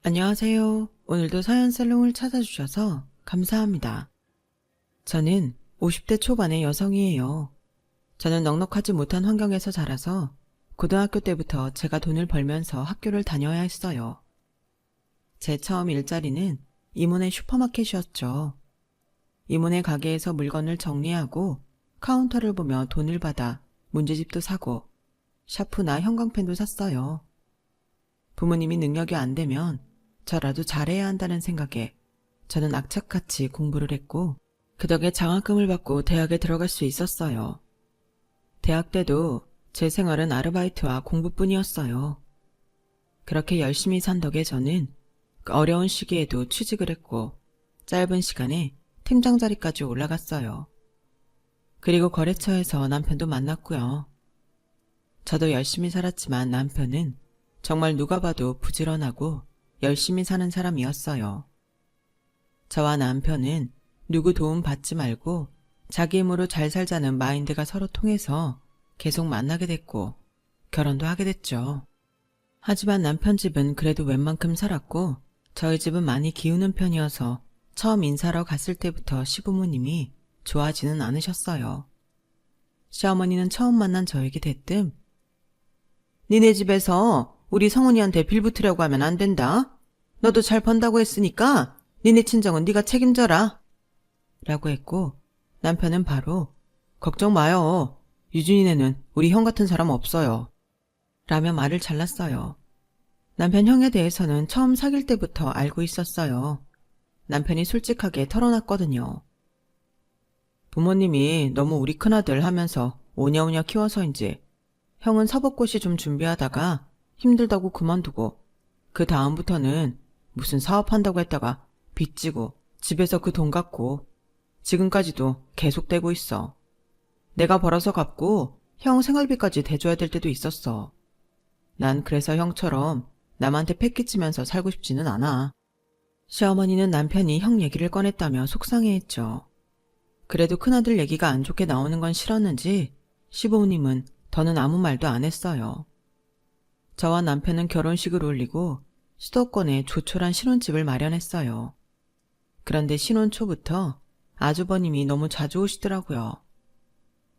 안녕하세요. 오늘도 사연살롱을 찾아주셔서 감사합니다. 저는 50대 초반의 여성이에요. 저는 넉넉하지 못한 환경에서 자라서 고등학교 때부터 제가 돈을 벌면서 학교를 다녀야 했어요. 제 처음 일자리는 이모네 슈퍼마켓이었죠. 이모네 가게에서 물건을 정리하고 카운터를 보며 돈을 받아 문제집도 사고 샤프나 형광펜도 샀어요. 부모님이 능력이 안 되면 저라도 잘해야 한다는 생각에 저는 악착같이 공부를 했고 그 덕에 장학금을 받고 대학에 들어갈 수 있었어요. 대학 때도 제 생활은 아르바이트와 공부뿐이었어요. 그렇게 열심히 산 덕에 저는 그 어려운 시기에도 취직을 했고 짧은 시간에 팀장 자리까지 올라갔어요. 그리고 거래처에서 남편도 만났고요. 저도 열심히 살았지만 남편은 정말 누가 봐도 부지런하고 열심히 사는 사람이었어요. 저와 남편은 누구 도움 받지 말고 자기 힘으로 잘 살자는 마인드가 서로 통해서 계속 만나게 됐고 결혼도 하게 됐죠. 하지만 남편 집은 그래도 웬만큼 살았고 저희 집은 많이 기우는 편이어서 처음 인사하러 갔을 때부터 시부모님이 좋아하지는 않으셨어요. 시어머니는 처음 만난 저에게 대뜸 니네 집에서 우리 성훈이한테 빌붙으려고 하면 안 된다. 너도 잘 번다고 했으니까 니네 친정은 네가 책임져라. 라고 했고 남편은 바로 걱정 마요. 유준이네는 우리 형 같은 사람 없어요. 라며 말을 잘랐어요. 남편 형에 대해서는 처음 사귈 때부터 알고 있었어요. 남편이 솔직하게 털어놨거든요. 부모님이 너무 우리 큰아들 하면서 오냐오냐 키워서인지 형은 사법고시 좀 준비하다가 힘들다고 그만두고 그 다음부터는 무슨 사업한다고 했다가 빚지고 집에서 그 돈 갖고 지금까지도 계속되고 있어. 내가 벌어서 갚고 형 생활비까지 대줘야 될 때도 있었어. 난 그래서 형처럼 남한테 패기치면서 살고 싶지는 않아. 시어머니는 남편이 형 얘기를 꺼냈다며 속상해했죠. 그래도 큰아들 얘기가 안 좋게 나오는 건 싫었는지 시부모님은 더는 아무 말도 안 했어요. 저와 남편은 결혼식을 올리고 수도권에 조촐한 신혼집을 마련했어요. 그런데 신혼 초부터 아주버님이 너무 자주 오시더라고요.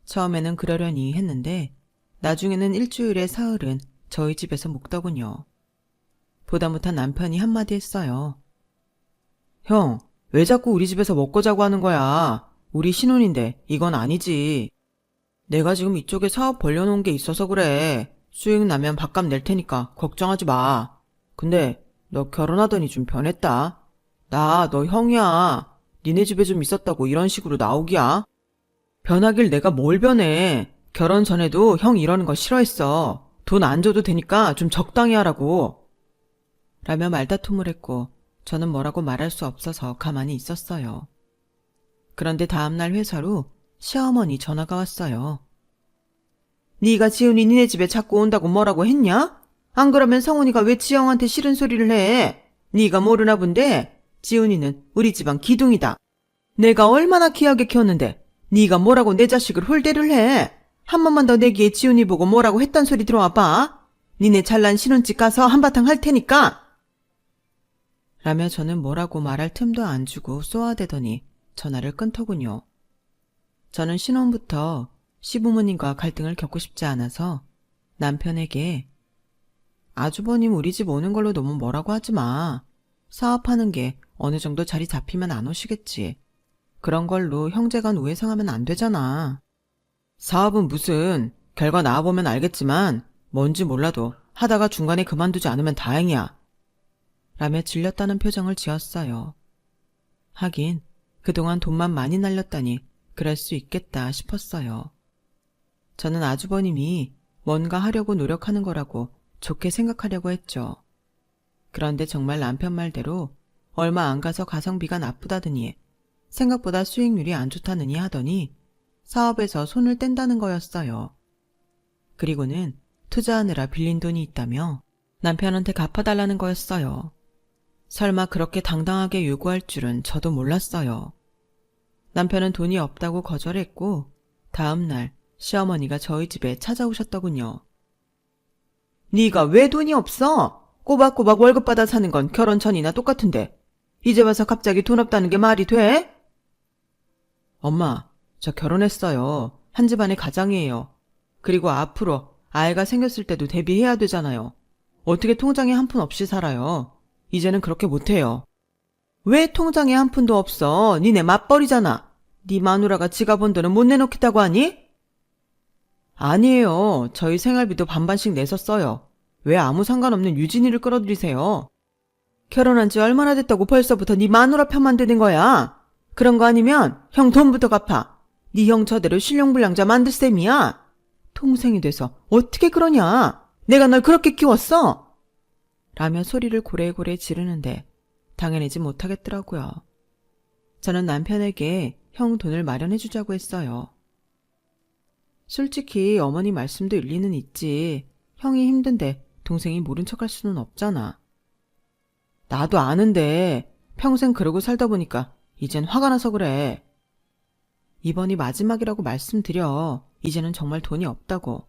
처음에는 그러려니 했는데 나중에는 일주일에 사흘은 저희 집에서 묵더군요. 보다 못한 남편이 한마디 했어요. 형, 왜 자꾸 우리 집에서 먹고 자고 하는 거야? 우리 신혼인데 이건 아니지. 내가 지금 이쪽에 사업 벌려놓은 게 있어서 그래. 수익 나면 밥값 낼 테니까 걱정하지 마. 근데 너 결혼하더니 좀 변했다. 나 너 형이야. 니네 집에 좀 있었다고 이런 식으로 나오기야? 변하길 내가 뭘 변해. 결혼 전에도 형 이러는 거 싫어했어. 돈 안 줘도 되니까 좀 적당히 하라고. 라며 말다툼을 했고 저는 뭐라고 말할 수 없어서 가만히 있었어요. 그런데 다음날 회사로 시어머니 전화가 왔어요. 네가 지훈이 니네 집에 자꾸 온다고 뭐라고 했냐? 안 그러면 성훈이가 왜 지영한테 싫은 소리를 해? 네가 모르나 본데 지훈이는 우리 집안 기둥이다. 내가 얼마나 귀하게 키웠는데 네가 뭐라고 내 자식을 홀대를 해? 한 번만 더 내기에 지훈이 보고 뭐라고 했단 소리 들어와 봐. 니네 잘난 신혼집 가서 한바탕 할 테니까. 라며 저는 뭐라고 말할 틈도 안 주고 쏘아대더니 전화를 끊더군요. 저는 신혼부터 시부모님과 갈등을 겪고 싶지 않아서 남편에게 아주버님 우리 집 오는 걸로 너무 뭐라고 하지 마. 사업하는 게 어느 정도 자리 잡히면 안 오시겠지. 그런 걸로 형제간 우애상하면 안 되잖아. 사업은 무슨 결과 나와보면 알겠지만 뭔지 몰라도 하다가 중간에 그만두지 않으면 다행이야. 라며 질렸다는 표정을 지었어요. 하긴 그동안 돈만 많이 날렸다니 그럴 수 있겠다 싶었어요. 저는 아주버님이 뭔가 하려고 노력하는 거라고 좋게 생각하려고 했죠. 그런데 정말 남편 말대로 얼마 안 가서 가성비가 나쁘다더니 생각보다 수익률이 안 좋다느니 하더니 사업에서 손을 뗀다는 거였어요. 그리고는 투자하느라 빌린 돈이 있다며 남편한테 갚아달라는 거였어요. 설마 그렇게 당당하게 요구할 줄은 저도 몰랐어요. 남편은 돈이 없다고 거절했고 다음 날 시어머니가 저희 집에 찾아오셨더군요. 네가 왜 돈이 없어? 꼬박꼬박 월급 받아 사는 건 결혼 전이나 똑같은데 이제 와서 갑자기 돈 없다는 게 말이 돼? 엄마, 저 결혼했어요. 한 집안의 가장이에요. 그리고 앞으로 아이가 생겼을 때도 대비해야 되잖아요. 어떻게 통장에 한 푼 없이 살아요? 이제는 그렇게 못해요. 왜 통장에 한 푼도 없어? 니네 맞벌이잖아. 네 마누라가 지가 번 돈은 못 내놓겠다고 하니? 아니에요. 저희 생활비도 반반씩 내서 써요. 왜 아무 상관없는 유진이를 끌어들이세요? 결혼한 지 얼마나 됐다고 벌써부터 네 마누라 편만 드는 거야? 그런 거 아니면 형 돈부터 갚아. 네 형 저대로 실용불량자 만들 셈이야. 동생이 돼서 어떻게 그러냐? 내가 널 그렇게 키웠어? 라며 소리를 고래고래 지르는데 당해내지 못하겠더라고요. 저는 남편에게 형 돈을 마련해주자고 했어요. 솔직히 어머니 말씀도 일리는 있지. 형이 힘든데 동생이 모른 척할 수는 없잖아. 나도 아는데 평생 그러고 살다 보니까 이젠 화가 나서 그래. 이번이 마지막이라고 말씀드려. 이제는 정말 돈이 없다고.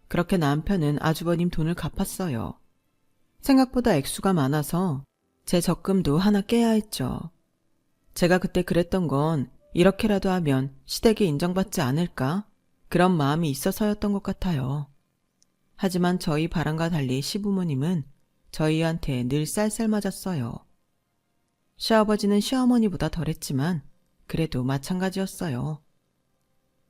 그렇게 남편은 아주버님 돈을 갚았어요. 생각보다 액수가 많아서 제 적금도 하나 깨야 했죠. 제가 그때 그랬던 건 이렇게라도 하면 시댁에 인정받지 않을까? 그런 마음이 있어서였던 것 같아요. 하지만 저희 바람과 달리 시부모님은 저희한테 늘 쌀쌀 맞았어요. 시아버지는 시어머니보다 덜했지만 그래도 마찬가지였어요.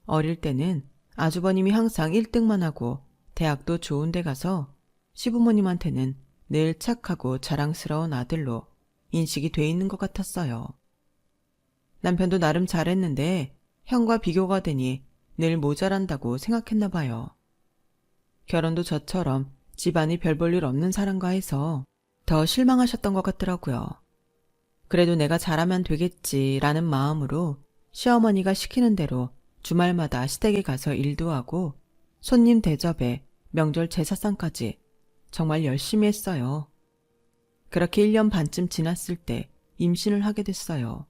어릴 때는 아주버님이 항상 1등만 하고 대학도 좋은 데 가서 시부모님한테는 늘 착하고 자랑스러운 아들로 인식이 돼 있는 것 같았어요. 남편도 나름 잘했는데 형과 비교가 되니 늘 모자란다고 생각했나 봐요. 결혼도 저처럼 집안이 별 볼 일 없는 사람과 해서 더 실망하셨던 것 같더라고요. 그래도 내가 잘하면 되겠지라는 마음으로 시어머니가 시키는 대로 주말마다 시댁에 가서 일도 하고 손님 대접에 명절 제사상까지 정말 열심히 했어요. 그렇게 1년 반쯤 지났을 때 임신을 하게 됐어요.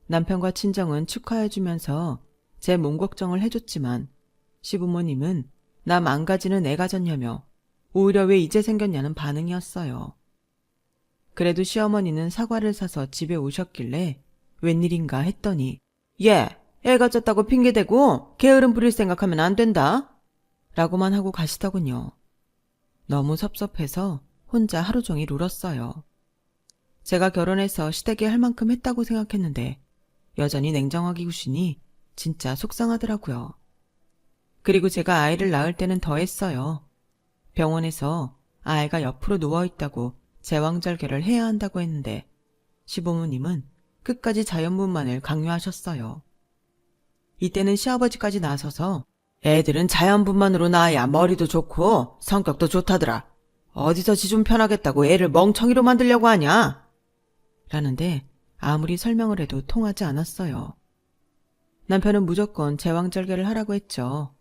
남편과 친정은 축하해주면서 제 몸 걱정을 해줬지만 시부모님은 나 망가지는 애가 졌냐며 오히려 왜 이제 생겼냐는 반응이었어요. 그래도 시어머니는 사과를 사서 집에 오셨길래 웬일인가 했더니 애가 졌다고 핑계대고 게으름 부릴 생각하면 안 된다 라고만 하고 가시더군요. 너무 섭섭해서 혼자 하루 종일 울었어요. 제가 결혼해서 시댁에 할 만큼 했다고 생각했는데 여전히 냉정하게 구시니 진짜 속상하더라고요. 그리고 제가 아이를 낳을 때는 더 했어요. 병원에서 아이가 옆으로 누워있다고 제왕절개를 해야 한다고 했는데 시부모님은 끝까지 자연분만을 강요하셨어요. 이때는 시아버지까지 나서서 애들은 자연분만으로 낳아야 머리도 좋고 성격도 좋다더라. 어디서 지 좀 편하겠다고 애를 멍청이로 만들려고 하냐? 라는데 아무리 설명을 해도 통하지 않았어요. 남편은 무조건 제왕절개를 하라고 했죠.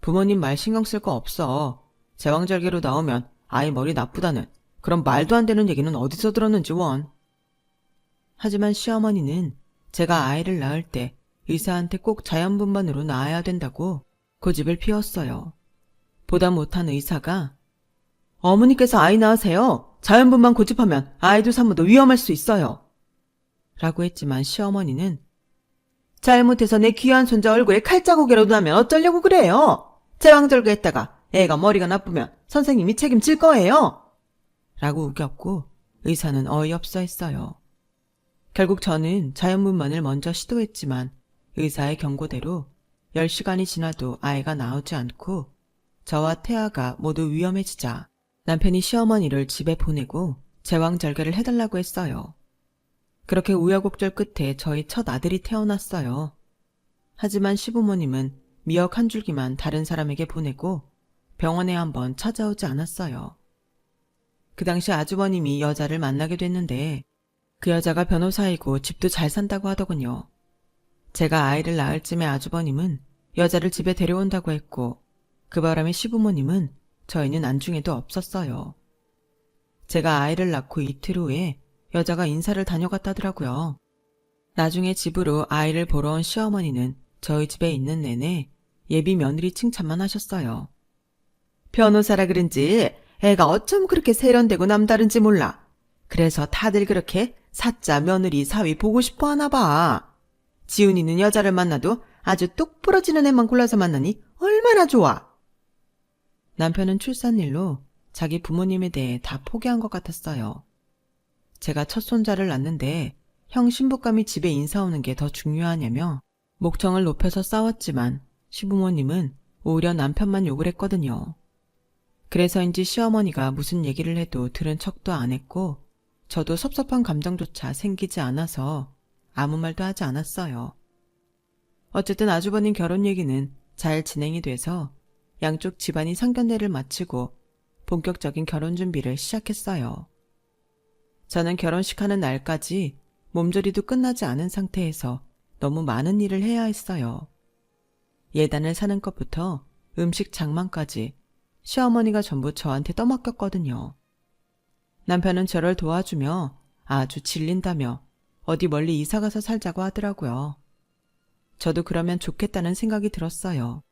부모님 말 신경 쓸 거 없어. 제왕절개로 나오면 아이 머리 나쁘다는 그런 말도 안 되는 얘기는 어디서 들었는지 원. 하지만 시어머니는 제가 아이를 낳을 때 의사한테 꼭 자연분만으로 낳아야 된다고 고집을 피웠어요. 보다 못한 의사가 어머니께서 아이 낳으세요. 자연분만 고집하면 아이도 산모도 위험할 수 있어요. 라고 했지만 시어머니는 잘못해서 내 귀한 손자 얼굴에 칼자국이라도 나면 어쩌려고 그래요. 제왕절개 했다가 애가 머리가 나쁘면 선생님이 책임질 거예요. 라고 우겼고 의사는 어이없어 했어요. 결국 저는 자연분만을 먼저 시도했지만 의사의 경고대로 10시간이 지나도 아이가 나오지 않고 저와 태아가 모두 위험해지자 남편이 시어머니를 집에 보내고 제왕절개를 해달라고 했어요. 그렇게 우여곡절 끝에 저희 첫 아들이 태어났어요. 하지만 시부모님은 미역 한 줄기만 다른 사람에게 보내고 병원에 한번 찾아오지 않았어요. 그 당시 아주버님이 여자를 만나게 됐는데 그 여자가 변호사이고 집도 잘 산다고 하더군요. 제가 아이를 낳을 쯤에 아주버님은 여자를 집에 데려온다고 했고 그 바람에 시부모님은 저희는 안중에도 없었어요. 제가 아이를 낳고 이틀 후에 여자가 인사를 다녀갔다더라고요. 나중에 집으로 아이를 보러 온 시어머니는 저희 집에 있는 내내 예비 며느리 칭찬만 하셨어요. 변호사라 그런지 애가 어쩜 그렇게 세련되고 남다른지 몰라. 그래서 다들 그렇게 사짜, 며느리, 사위 보고 싶어 하나 봐. 지훈이는 여자를 만나도 아주 똑 부러지는 애만 골라서 만나니 얼마나 좋아. 남편은 출산일로 자기 부모님에 대해 다 포기한 것 같았어요. 제가 첫 손자를 낳는데 형 신부감이 집에 인사 오는 게 더 중요하냐며 목청을 높여서 싸웠지만 시부모님은 오히려 남편만 욕을 했거든요. 그래서인지 시어머니가 무슨 얘기를 해도 들은 척도 안 했고 저도 섭섭한 감정조차 생기지 않아서 아무 말도 하지 않았어요. 어쨌든 아주버님 결혼 얘기는 잘 진행이 돼서 양쪽 집안이 상견례를 마치고 본격적인 결혼 준비를 시작했어요. 저는 결혼식 하는 날까지 몸조리도 끝나지 않은 상태에서 너무 많은 일을 해야 했어요. 예단을 사는 것부터 음식 장만까지 시어머니가 전부 저한테 떠맡겼거든요. 남편은 저를 도와주며 아주 질린다며 어디 멀리 이사가서 살자고 하더라고요. 저도 그러면 좋겠다는 생각이 들었어요.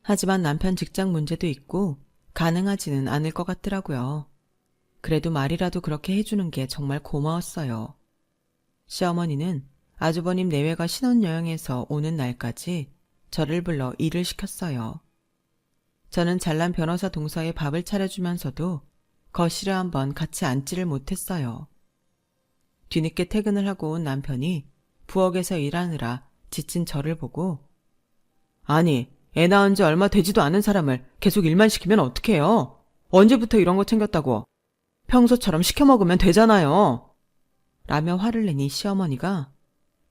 하지만 남편 직장 문제도 있고 가능하지는 않을 것 같더라고요. 그래도 말이라도 그렇게 해주는 게 정말 고마웠어요. 시어머니는 아주버님 내외가 신혼여행에서 오는 날까지 저를 불러 일을 시켰어요. 저는 잘난 변호사 동서에 밥을 차려주면서도 거실에 한번 같이 앉지를 못했어요. 뒤늦게 퇴근을 하고 온 남편이 부엌에서 일하느라 지친 저를 보고 아니, 애 낳은 지 얼마 되지도 않은 사람을 계속 일만 시키면 어떡해요? 언제부터 이런 거 챙겼다고? 평소처럼 시켜 먹으면 되잖아요. 라며 화를 내니 시어머니가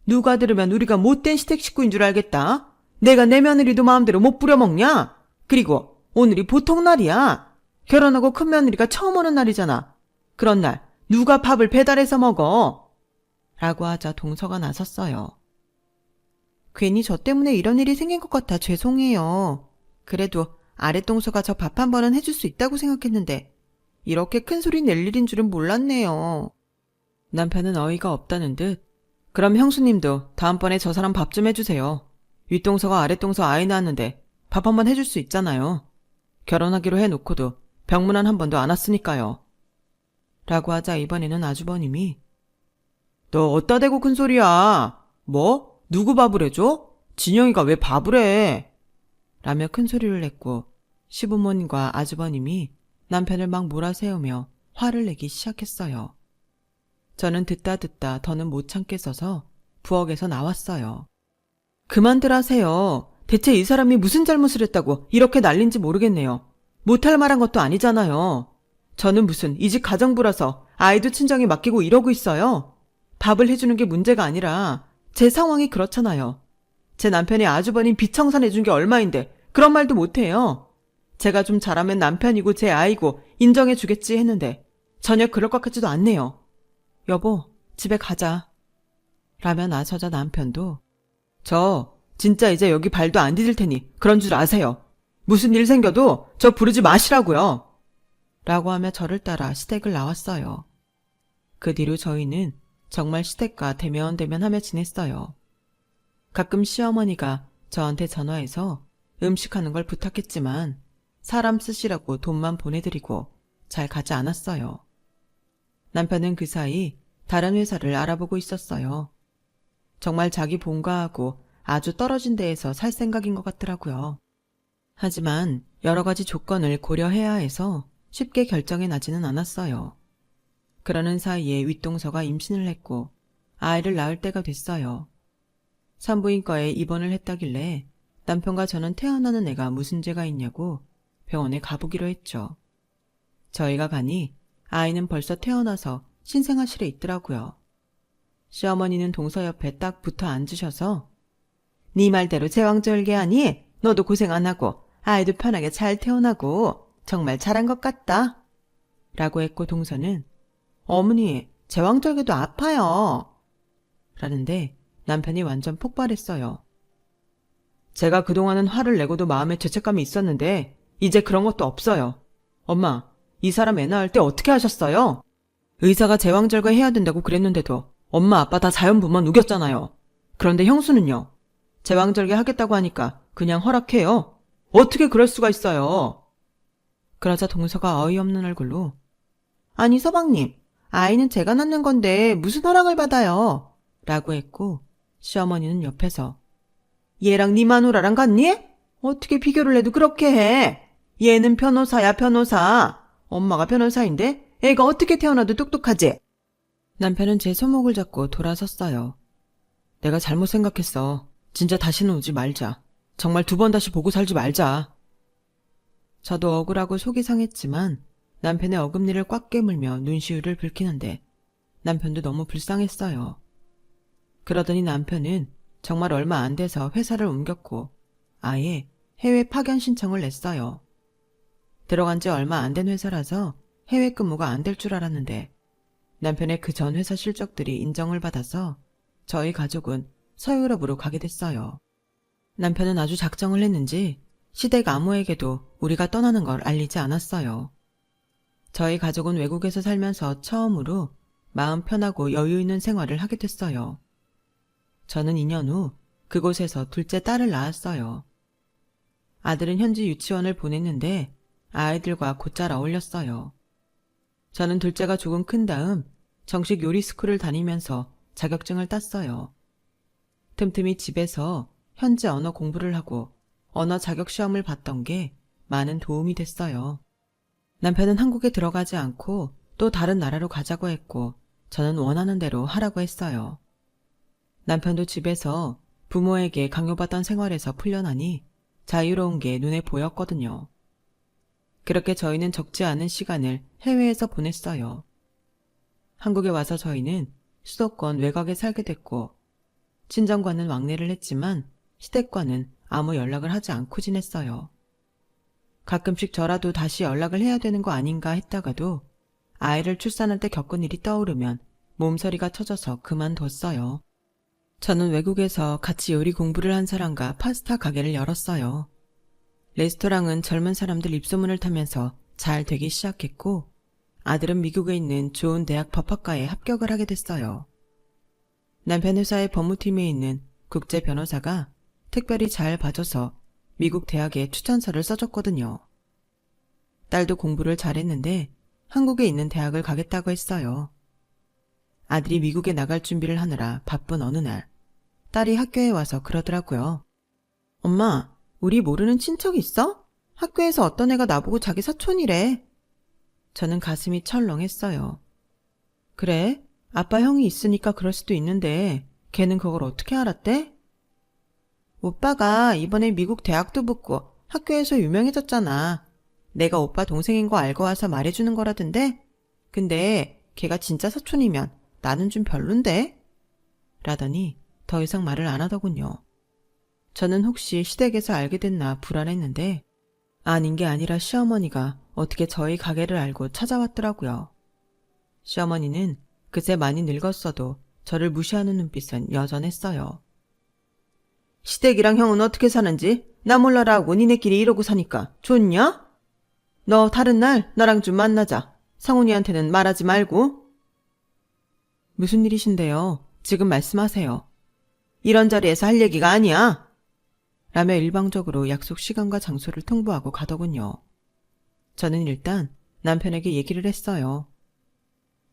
누가 들으면 우리가 못된 시댁 식구인 줄 알겠다. 내가 내 며느리도 마음대로 못 부려먹냐? 그리고 오늘이 보통 날이야. 결혼하고 큰 며느리가 처음 오는 날이잖아. 그런 날 누가 밥을 배달해서 먹어? 라고 하자 동서가 나섰어요. 괜히 저 때문에 이런 일이 생긴 것 같아 죄송해요. 그래도 아랫동서가 저 밥 한 번은 해줄 수 있다고 생각했는데 이렇게 큰 소리 낼 일인 줄은 몰랐네요. 남편은 어이가 없다는 듯 그럼 형수님도 다음번에 저 사람 밥 좀 해주세요. 윗동서가 아랫동서 아이 낳았는데 밥 한 번 해줄 수 있잖아요. 결혼하기로 해놓고도 병문안 한 번도 안 왔으니까요. 라고 하자 이번에는 아주버님이 너 어따 대고 큰 소리야. 뭐? 누구 밥을 해줘? 진영이가 왜 밥을 해? 라며 큰 소리를 냈고 시부모님과 아주버님이 남편을 막 몰아세우며 화를 내기 시작했어요. 저는 듣다 더는 못 참겠어서 부엌에서 나왔어요. 그만들 하세요. 대체 이 사람이 무슨 잘못을 했다고 이렇게 난린지 모르겠네요. 못할 말한 것도 아니잖아요. 저는 무슨 이 집 가정부라서 아이도 친정에 맡기고 이러고 있어요. 밥을 해주는 게 문제가 아니라 제 상황이 그렇잖아요. 제 남편이 아주버님 비청산 해준 게 얼마인데 그런 말도 못해요. 제가 좀 잘하면 남편이고 제 아이고 인정해주겠지 했는데 전혀 그럴 것 같지도 않네요. 여보, 집에 가자. 라며 나서자 남편도 저 진짜 이제 여기 발도 안 디딜 테니 그런 줄 아세요. 무슨 일 생겨도 저 부르지 마시라고요. 라고 하며 저를 따라 시댁을 나왔어요. 그 뒤로 저희는 정말 시댁과 대면대면하며 지냈어요. 가끔 시어머니가 저한테 전화해서 음식하는 걸 부탁했지만 사람 쓰시라고 돈만 보내드리고 잘 가지 않았어요. 남편은 그 사이 다른 회사를 알아보고 있었어요. 정말 자기 본가하고 아주 떨어진 데에서 살 생각인 것 같더라고요. 하지만 여러 가지 조건을 고려해야 해서 쉽게 결정해 나지는 않았어요. 그러는 사이에 윗동서가 임신을 했고 아이를 낳을 때가 됐어요. 산부인과에 입원을 했다길래 남편과 저는 태어나는 애가 무슨 죄가 있냐고 병원에 가보기로 했죠. 저희가 가니 아이는 벌써 태어나서 신생아실에 있더라고요. 시어머니는 동서 옆에 딱 붙어 앉으셔서 네 말대로 제왕절개하니 너도 고생 안 하고 아이도 편하게 잘 태어나고 정말 잘한 것 같다. 라고 했고 동서는 어머니 제왕절개도 아파요. 라는데 남편이 완전 폭발했어요. 제가 그동안은 화를 내고도 마음에 죄책감이 있었는데 이제 그런 것도 없어요. 엄마, 이 사람 애 낳을 때 어떻게 하셨어요? 의사가 제왕절개 해야 된다고 그랬는데도 엄마 아빠 다 자연분만 우겼잖아요. 그런데 형수는요. 제왕절개 하겠다고 하니까 그냥 허락해요. 어떻게 그럴 수가 있어요? 그러자 동서가 어이없는 얼굴로 아니 서방님, 아이는 제가 낳는 건데 무슨 허락을 받아요? 라고 했고 시어머니는 옆에서 얘랑 네 마누라랑 같니? 어떻게 비교를 해도 그렇게 해? 얘는 변호사야 변호사. 엄마가 변호사인데 애가 어떻게 태어나도 똑똑하지? 남편은 제 손목을 잡고 돌아섰어요. 내가 잘못 생각했어. 진짜 다시는 오지 말자. 정말 2번 다시 보고 살지 말자. 저도 억울하고 속이 상했지만 남편의 어금니를 꽉 깨물며 눈시울을 붉히는데 남편도 너무 불쌍했어요. 그러더니 남편은 정말 얼마 안 돼서 회사를 옮겼고 아예 해외 파견 신청을 냈어요. 들어간 지 얼마 안 된 회사라서 해외 근무가 안 될 줄 알았는데 남편의 그 전 회사 실적들이 인정을 받아서 저희 가족은 서유럽으로 가게 됐어요. 남편은 아주 작정을 했는지 시댁 아무에게도 우리가 떠나는 걸 알리지 않았어요. 저희 가족은 외국에서 살면서 처음으로 마음 편하고 여유 있는 생활을 하게 됐어요. 저는 2년 후 그곳에서 둘째 딸을 낳았어요. 아들은 현지 유치원을 보냈는데 아이들과 곧잘 어울렸어요. 저는 둘째가 조금 큰 다음 정식 요리 스쿨을 다니면서 자격증을 땄어요. 틈틈이 집에서 현지 언어 공부를 하고 언어 자격 시험을 봤던 게 많은 도움이 됐어요. 남편은 한국에 들어가지 않고 또 다른 나라로 가자고 했고 저는 원하는 대로 하라고 했어요. 남편도 집에서 부모에게 강요받던 생활에서 풀려나니 자유로운 게 눈에 보였거든요. 그렇게 저희는 적지 않은 시간을 해외에서 보냈어요. 한국에 와서 저희는 수도권 외곽에 살게 됐고 친정과는 왕래를 했지만 시댁과는 아무 연락을 하지 않고 지냈어요. 가끔씩 저라도 다시 연락을 해야 되는 거 아닌가 했다가도 아이를 출산할 때 겪은 일이 떠오르면 몸서리가 쳐져서 그만뒀어요. 저는 외국에서 같이 요리 공부를 한 사람과 파스타 가게를 열었어요. 레스토랑은 젊은 사람들 입소문을 타면서 잘 되기 시작했고 아들은 미국에 있는 좋은 대학 법학과에 합격을 하게 됐어요. 남편 회사의 법무팀에 있는 국제 변호사가 특별히 잘 봐줘서 미국 대학에 추천서를 써줬거든요. 딸도 공부를 잘했는데 한국에 있는 대학을 가겠다고 했어요. 아들이 미국에 나갈 준비를 하느라 바쁜 어느 날 딸이 학교에 와서 그러더라고요. 엄마, 우리 모르는 친척 있어? 학교에서 어떤 애가 나보고 자기 사촌이래. 저는 가슴이 철렁했어요. 그래? 아빠 형이 있으니까 그럴 수도 있는데 걔는 그걸 어떻게 알았대? 오빠가 이번에 미국 대학도 붙고 학교에서 유명해졌잖아. 내가 오빠 동생인 거 알고 와서 말해주는 거라던데? 근데 걔가 진짜 사촌이면 나는 좀 별론데? 라더니 더 이상 말을 안 하더군요. 저는 혹시 시댁에서 알게 됐나 불안했는데 아닌 게 아니라 시어머니가 어떻게 저희 가게를 알고 찾아왔더라고요. 시어머니는 그새 많이 늙었어도 저를 무시하는 눈빛은 여전했어요. 시댁이랑 형은 어떻게 사는지 나 몰라라 하고 니네끼리 이러고 사니까 좋냐? 너 다른 날 나랑 좀 만나자. 상훈이한테는 말하지 말고. 무슨 일이신데요? 지금 말씀하세요. 이런 자리에서 할 얘기가 아니야. 라며 일방적으로 약속 시간과 장소를 통보하고 가더군요. 저는 일단 남편에게 얘기를 했어요.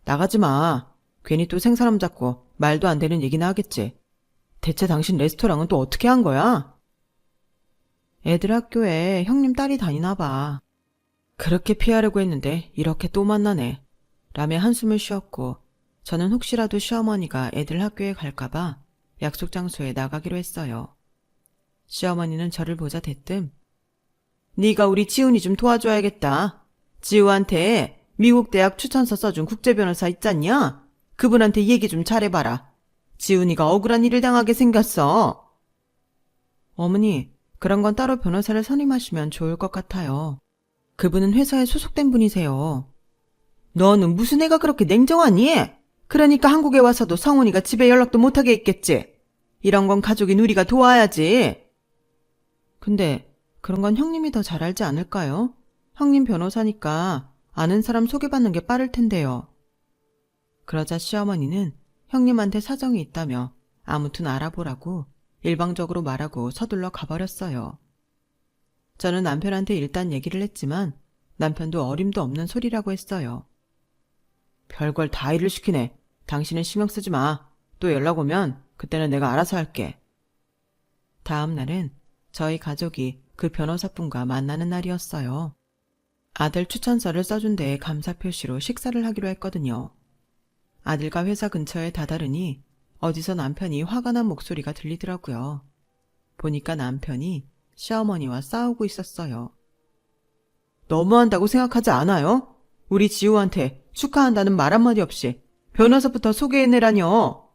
나가지 마. 괜히 또 생사람 잡고 말도 안 되는 얘기나 하겠지. 대체 당신 레스토랑은 또 어떻게 한 거야? 애들 학교에 형님 딸이 다니나 봐. 그렇게 피하려고 했는데 이렇게 또 만나네. 라며 한숨을 쉬었고 저는 혹시라도 시어머니가 애들 학교에 갈까봐 약속 장소에 나가기로 했어요. 시어머니는 저를 보자 대뜸 네가 우리 지훈이 좀 도와줘야겠다. 지우한테 미국 대학 추천서 써준 국제변호사 있잖냐? 그분한테 얘기 좀 잘해봐라. 지훈이가 억울한 일을 당하게 생겼어. 어머니, 그런 건 따로 변호사를 선임하시면 좋을 것 같아요. 그분은 회사에 소속된 분이세요. 너는 무슨 애가 그렇게 냉정하니? 그러니까 한국에 와서도 성훈이가 집에 연락도 못하게 했겠지. 이런 건 가족인 우리가 도와야지. 근데 그런 건 형님이 더 잘 알지 않을까요? 형님 변호사니까 아는 사람 소개받는 게 빠를 텐데요. 그러자 시어머니는 형님한테 사정이 있다며 아무튼 알아보라고 일방적으로 말하고 서둘러 가버렸어요. 저는 남편한테 일단 얘기를 했지만 남편도 어림도 없는 소리라고 했어요. 별걸 다 일을 시키네. 당신은 신경 쓰지 마. 또 연락 오면 그때는 내가 알아서 할게. 다음 날은 저희 가족이 그 변호사분과 만나는 날이었어요. 아들 추천서를 써준 데에 감사 표시로 식사를 하기로 했거든요. 아들과 회사 근처에 다다르니 어디서 남편이 화가 난 목소리가 들리더라고요. 보니까 남편이 시어머니와 싸우고 있었어요. 너무한다고 생각하지 않아요? 우리 지우한테 축하한다는 말 한마디 없이 변호사부터 소개해내라뇨.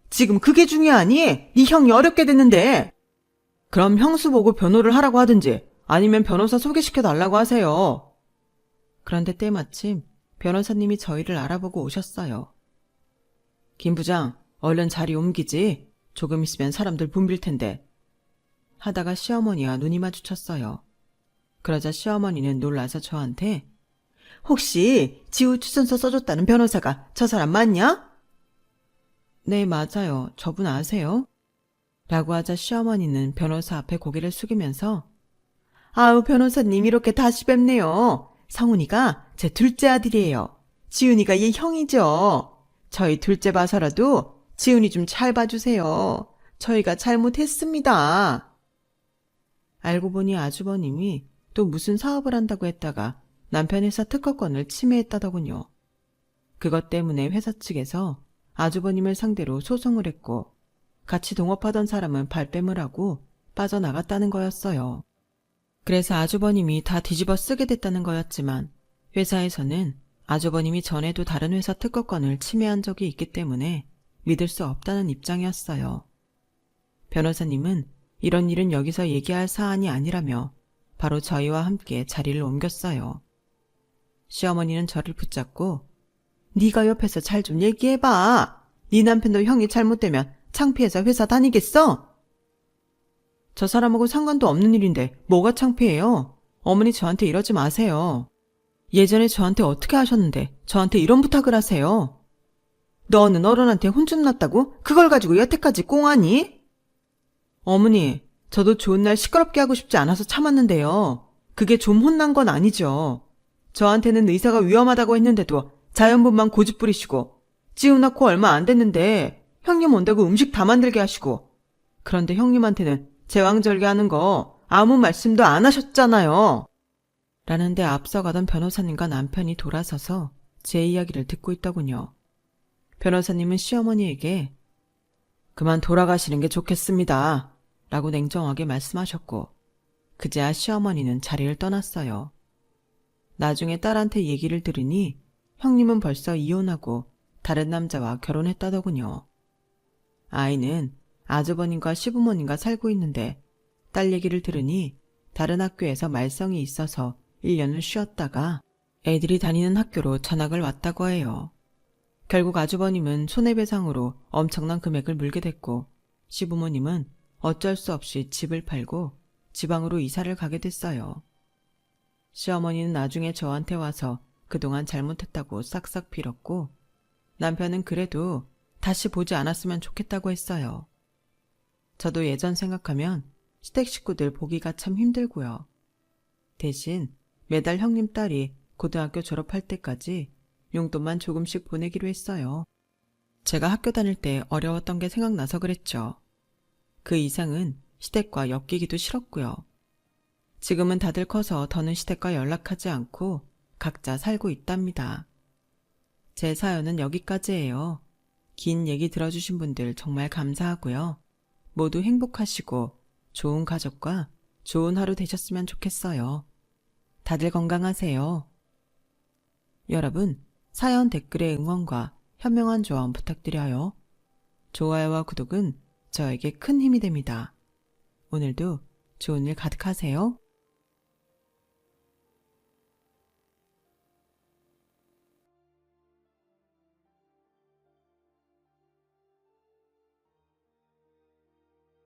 지금 그게 중요하니? 네 형이 어렵게 됐는데. 그럼 형수 보고 변호를 하라고 하든지 아니면 변호사 소개시켜달라고 하세요. 그런데 때마침 변호사님이 저희를 알아보고 오셨어요. 김 부장, 얼른 자리 옮기지. 조금 있으면 사람들 붐빌 텐데. 하다가 시어머니와 눈이 마주쳤어요. 그러자 시어머니는 놀라서 저한테 혹시 지우 추천서 써줬다는 변호사가 저 사람 맞냐? 네, 맞아요. 저분 아세요? 라고 하자 시어머니는 변호사 앞에 고개를 숙이면서 아우, 변호사님 이렇게 다시 뵙네요. 성훈이가 제 둘째 아들이에요. 지훈이가 얘 형이죠. 저희 둘째 봐서라도 지훈이 좀 잘 봐주세요. 저희가 잘못했습니다. 알고 보니 아주버님이 또 무슨 사업을 한다고 했다가 남편 회사 특허권을 침해했다더군요. 그것 때문에 회사 측에서 아주버님을 상대로 소송을 했고 같이 동업하던 사람은 발뺌을 하고 빠져나갔다는 거였어요. 그래서 아주버님이 다 뒤집어 쓰게 됐다는 거였지만 회사에서는 아주버님이 전에도 다른 회사 특허권을 침해한 적이 있기 때문에 믿을 수 없다는 입장이었어요. 변호사님은 이런 일은 여기서 얘기할 사안이 아니라며 바로 저희와 함께 자리를 옮겼어요. 시어머니는 저를 붙잡고 네가 옆에서 잘 좀 얘기해봐. 네 남편도 형이 잘못되면 창피해서 회사 다니겠어? 저 사람하고 상관도 없는 일인데 뭐가 창피해요? 어머니 저한테 이러지 마세요. 예전에 저한테 어떻게 하셨는데 저한테 이런 부탁을 하세요? 너는 어른한테 혼 좀 났다고? 그걸 가지고 여태까지 꽁하니? 어머니, 저도 좋은 날 시끄럽게 하고 싶지 않아서 참았는데요. 그게 좀 혼난 건 아니죠. 저한테는 의사가 위험하다고 했는데도 자연분만 고집 부리시고 지우 낳고 얼마 안 됐는데 형님 온다고 음식 다 만들게 하시고 그런데 형님한테는 제왕절개하는 거 아무 말씀도 안 하셨잖아요. 라는데 앞서가던 변호사님과 남편이 돌아서서 제 이야기를 듣고 있더군요. 변호사님은 시어머니에게 그만 돌아가시는 게 좋겠습니다. 라고 냉정하게 말씀하셨고 그제야 시어머니는 자리를 떠났어요. 나중에 딸한테 얘기를 들으니 형님은 벌써 이혼하고 다른 남자와 결혼했다더군요. 아이는 아주버님과 시부모님과 살고 있는데 딸 얘기를 들으니 다른 학교에서 말썽이 있어서 1년을 쉬었다가 애들이 다니는 학교로 전학을 왔다고 해요. 결국 아주버님은 손해배상으로 엄청난 금액을 물게 됐고 시부모님은 어쩔 수 없이 집을 팔고 지방으로 이사를 가게 됐어요. 시어머니는 나중에 저한테 와서 그동안 잘못했다고 싹싹 빌었고 남편은 그래도 다시 보지 않았으면 좋겠다고 했어요. 저도 예전 생각하면 시댁 식구들 보기가 참 힘들고요. 대신 매달 형님 딸이 고등학교 졸업할 때까지 용돈만 조금씩 보내기로 했어요. 제가 학교 다닐 때 어려웠던 게 생각나서 그랬죠. 그 이상은 시댁과 엮이기도 싫었고요. 지금은 다들 커서 더는 시댁과 연락하지 않고 각자 살고 있답니다. 제 사연은 여기까지예요. 긴 얘기 들어주신 분들 정말 감사하고요. 모두 행복하시고 좋은 가족과 좋은 하루 되셨으면 좋겠어요. 다들 건강하세요. 여러분, 사연 댓글에 응원과 현명한 조언 부탁드려요. 좋아요와 구독은 저에게 큰 힘이 됩니다. 오늘도 좋은 일 가득하세요.